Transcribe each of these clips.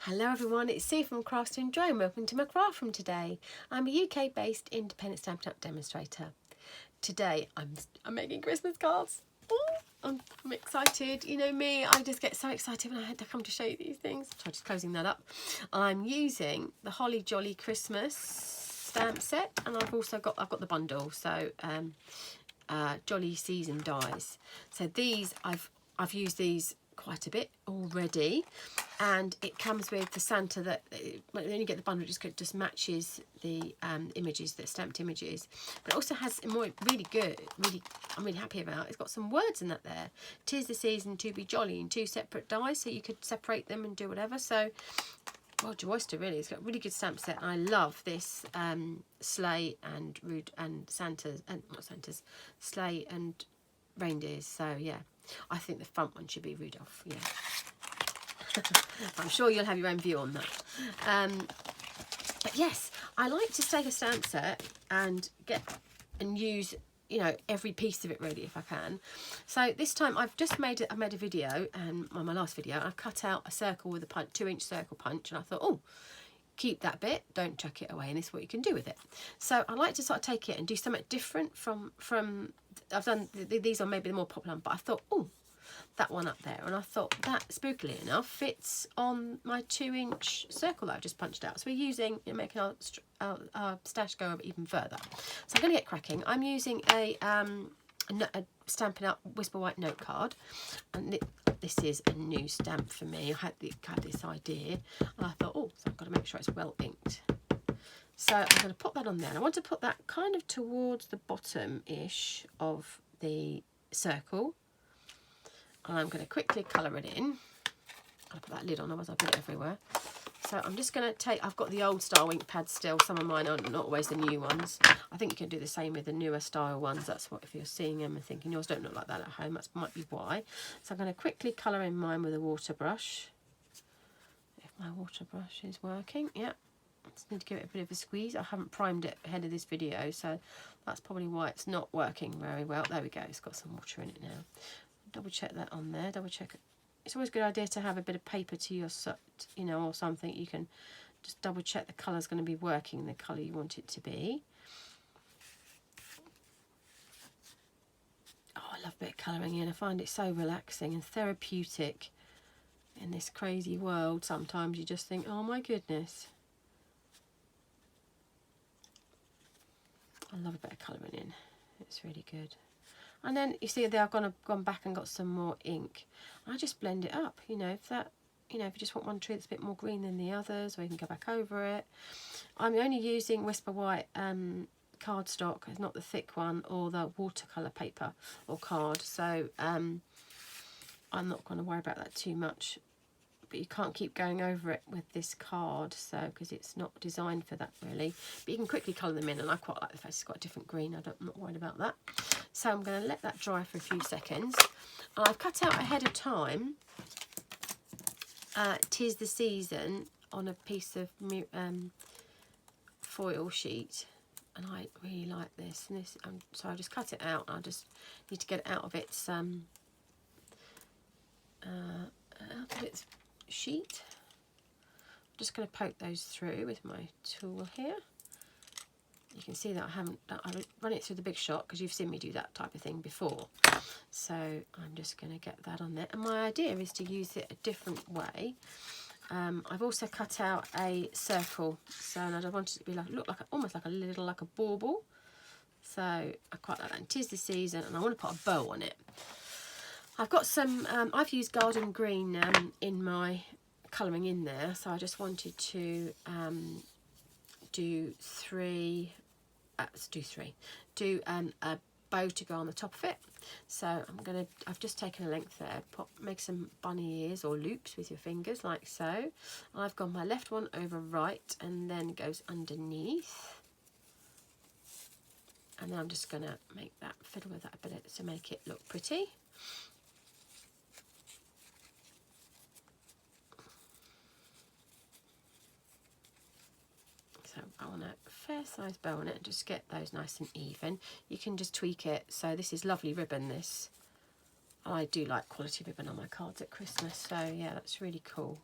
Hello everyone, it's Sue from Crafts to Enjoy and welcome to my craft from today. I'm a UK based independent Stampin' Up demonstrator. Today I'm making Christmas cards. Ooh, I'm excited. You know me, I just get so excited when I had to come to show you these things. So just closing that up. I'm using the Holly Jolly Christmas stamp set, and I've got the bundle, so Jolly Season dies. So these I've used these quite a bit already, and it comes with the Santa that when you get the bundle, it just matches the images, the stamped images, but it also has more really good, I'm really happy about. It's got some words in that there. 'Tis the season to be jolly, in 2 separate dies, so you could separate them and do whatever. So well, oyster really. It's got a really good stamp set. I love this sleigh and Santa's, and not Santa's, sleigh and reindeers. So yeah, I think the front one should be Rudolph. Yeah. I'm sure you'll have your own view on that. But yes, I like to take a stamp set and use, you know, every piece of it really if I can. So this time I've made a video, and on my last video I cut out a circle with a 2-inch circle punch, and I thought, oh, keep that bit, don't chuck it away, and this is what you can do with it. So I like to sort of take it and do something different from I've done these are maybe the more popular, but I thought, oh, that one up there, and I thought that spookily enough fits on my 2-inch circle that I've just punched out. So we're using, making our stash go even further. So I'm going to get cracking. I'm using a Stampin' Up Whisper White note card, and this is a new stamp for me. I had this idea, and I thought, oh, so I've got to make sure it's well inked. So I'm going to put that on there, and I want to put that kind of towards the bottom-ish of the circle. And I'm going to quickly colour it in. I'll put that lid on, otherwise I'll put it everywhere. So I'm just going to take, I've got the old style ink pads still. Some of mine are not always the new ones. I think you can do the same with the newer style ones. That's what, if you're seeing them and thinking yours don't look like that at home, that might be why. So I'm going to quickly colour in mine with a water brush. If my water brush is working, yeah. I just need to give it a bit of a squeeze. I haven't primed it ahead of this video, so that's probably why it's not working very well. There we go, it's got some water in it now. Double check that on there, double check it. It's always a good idea to have a bit of paper to your, you know, or something. You can just double check the colour's going to be working the colour you want it to be. Oh, I love a bit of colouring in. I find it so relaxing and therapeutic in this crazy world. Sometimes you just think, oh my goodness. I love a bit of colouring in. It's really good. And then you see there I've gone back and got some more ink. I just blend it up, you know, if you just want one tree that's a bit more green than the others, or you can go back over it. I'm only using Whisper White cardstock, it's not the thick one, or the watercolour paper or card, so I'm not going to worry about that too much. But you can't keep going over it with this card, so because it's not designed for that really. But you can quickly colour them in, and I quite like the fact it's got a different green. I'm not worried about that. So I'm going to let that dry for a few seconds. And I've cut out ahead of time 'Tis the Season on a piece of foil sheet, and I really like this. And this, so I just cut it out. I just need to get it out of its sheet. I'm just going to poke those through with my tool here. You can see that I run it through the Big Shot because you've seen me do that type of thing before. So I'm just going to get that on there. And my idea is to use it a different way. I've also cut out a circle, so I want it to be almost like a bauble. So I quite like that. And 'tis the season, and I want to put a bow on it. I've got some, I've used garden green in my colouring in there, so I just wanted to do a bow to go on the top of it. So I've just taken a length there, make some bunny ears or loops with your fingers like so. I've gone my left one over right, and then goes underneath. And then I'm just going to fiddle with that a bit to make it look pretty. So I want a fair size bow on it and just get those nice and even. You can just tweak it. So this is lovely ribbon, this. I do like quality ribbon on my cards at Christmas, so yeah, that's really cool.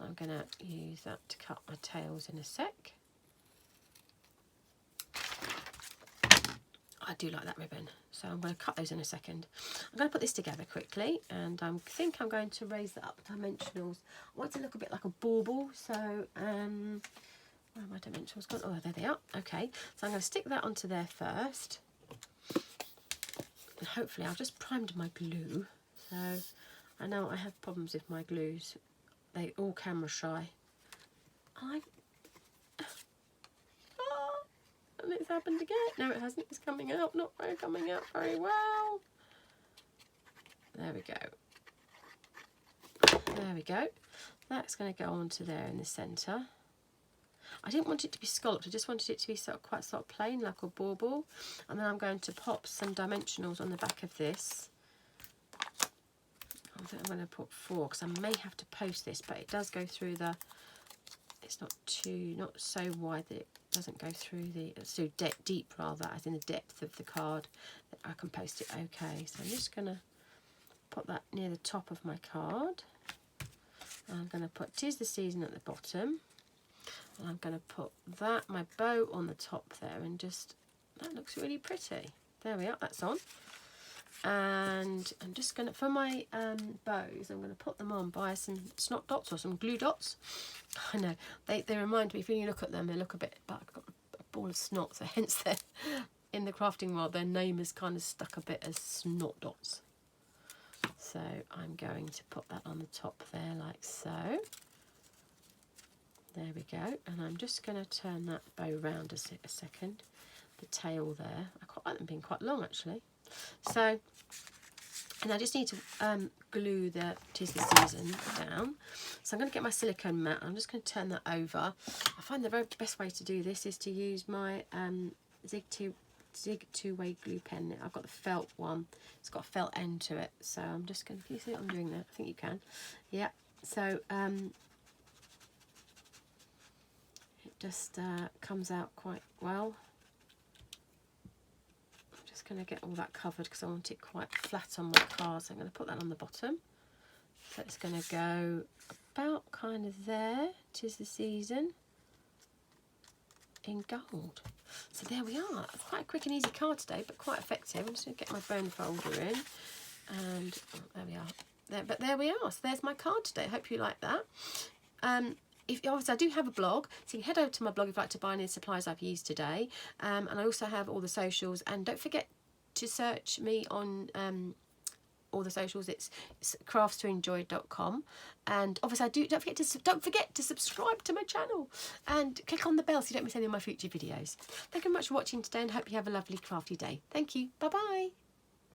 I'm going to use that to cut my tails in a sec. I do like that ribbon, so I'm going to cut those in a second. I'm going to put this together quickly, and I think I'm going to raise that up dimensionals. I want it to look a bit like a bauble, so where are my dimensionals gone? Oh, there they are. Okay, so I'm going to stick that onto there first, and hopefully I've just primed my glue. So I know I have problems with my glues; they all camera shy. And it's happened again. No, it hasn't. It's coming out. Not very coming out very well. There we go. There we go. That's going to go onto there in the centre. I didn't want it to be scalloped. I just wanted it to be quite plain, like a bauble. And then I'm going to pop some dimensionals on the back of this. I think I'm going to put 4 because I may have to post this, but it does go through the. It's not so wide that it doesn't go through the, it's so deep rather, as in the depth of the card, that I can post it okay. So I'm just going to put that near the top of my card. I'm going to put "'Tis the Season" at the bottom. And I'm going to put that, my bow, on the top there, and just, that looks really pretty. There we are, that's on. And I'm just going to, for my bows, I'm going to put them on by some snot dots or some glue dots. I know, they remind me, if you look at them, they look a bit like I've got a ball of snot, so hence they're, in the crafting world, their name is kind of stuck a bit as snot dots. So I'm going to put that on the top there like so. There we go, and I'm just going to turn that bow round a second. The tail there, I quite like them being quite long actually. So, and I just need to glue the "'Tis the Season" down. So I'm going to get my silicone mat. I'm just going to turn that over. I find the very best way to do this is to use my Zig two-way glue pen. I've got the felt one. It's got a felt end to it. So I'm just going to, can you see what I'm doing there? I think you can. Yeah. So it just comes out quite well. Going to get all that covered because I want it quite flat on my card, so I'm going to put that on the bottom. So it's going to go about kind of there. "'Tis the Season" in gold. So there we are. Quite a quick and easy card today, but quite effective. I'm just going to get my bone folder in, and there we are. But there we are. So there's my card today. I hope you like that. Obviously I do have a blog, so you can head over to my blog if you'd like to buy any of the supplies I've used today. And I also have all the socials, and don't forget to search me on all the socials. It's craftstoenjoy.com, and obviously don't forget to subscribe to my channel and click on the bell so you don't miss any of my future videos. Thank you very much for watching today, and hope you have a lovely crafty day. Thank you. Bye bye.